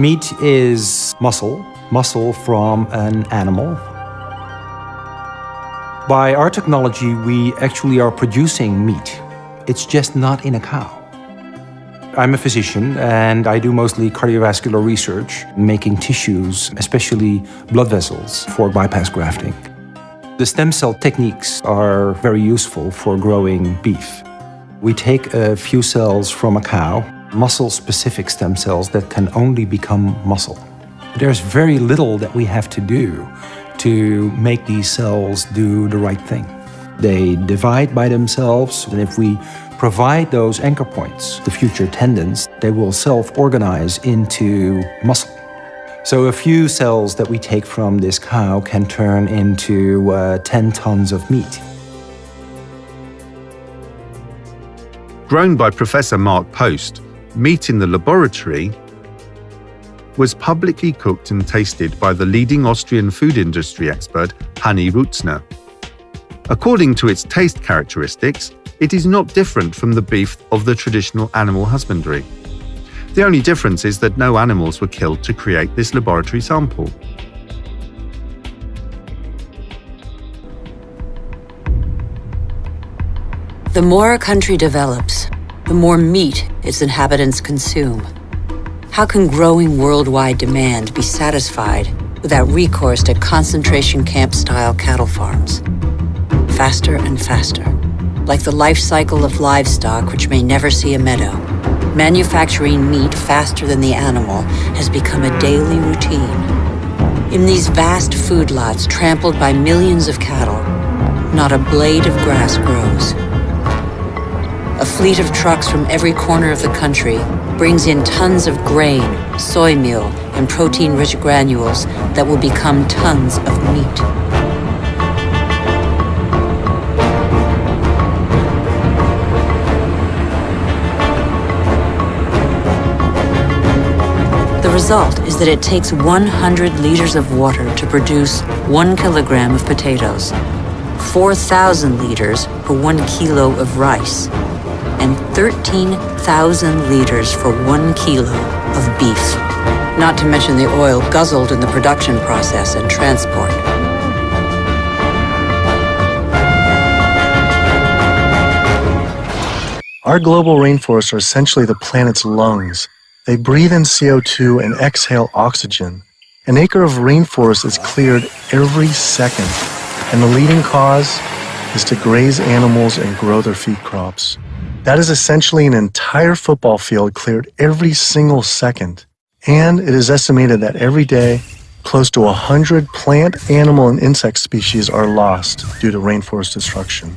Meat is muscle from an animal. By our technology, we actually are producing meat. It's just not in a cow. I'm a physician and I do mostly cardiovascular research, making tissues, especially blood vessels, for bypass grafting. The stem cell techniques are very useful for growing beef. We take a few cells from a cow, muscle-specific stem cells that can only become muscle. There's very little that we have to do to make these cells do the right thing. They divide by themselves, and if we provide those anchor points, the future tendons, they will self-organize into muscle. So a few cells that we take from this cow can turn into 10 tons of meat. Grown by Professor Mark Post, meat in the laboratory was publicly cooked and tasted by the leading Austrian food industry expert Hanni Rutzner. According to its taste characteristics, it is not different from the beef of the traditional animal husbandry. The only difference is that no animals were killed to create this laboratory sample. The more a country develops, the more meat its inhabitants consume. How can growing worldwide demand be satisfied without recourse to concentration camp-style cattle farms? Faster and faster, like the life cycle of livestock which may never see a meadow, manufacturing meat faster than the animal has become a daily routine. In these vast food lots trampled by millions of cattle, not a blade of grass grows. A fleet of trucks from every corner of the country brings in tons of grain, soy meal, and protein-rich granules that will become tons of meat. The result is that it takes 100 liters of water to produce 1 kilogram of potatoes, 4,000 liters for 1 kilo of rice, and 13,000 liters for 1 kilo of beef, not to mention the oil guzzled in the production process and transport. Our global rainforests are essentially the planet's lungs. They breathe in CO2 and exhale oxygen. An acre of rainforest is cleared every second, and the leading cause is to graze animals and grow their feed crops. That is essentially an entire football field cleared every single second. And it is estimated that every day, close to 100 plant, animal, and insect species are lost due to rainforest destruction.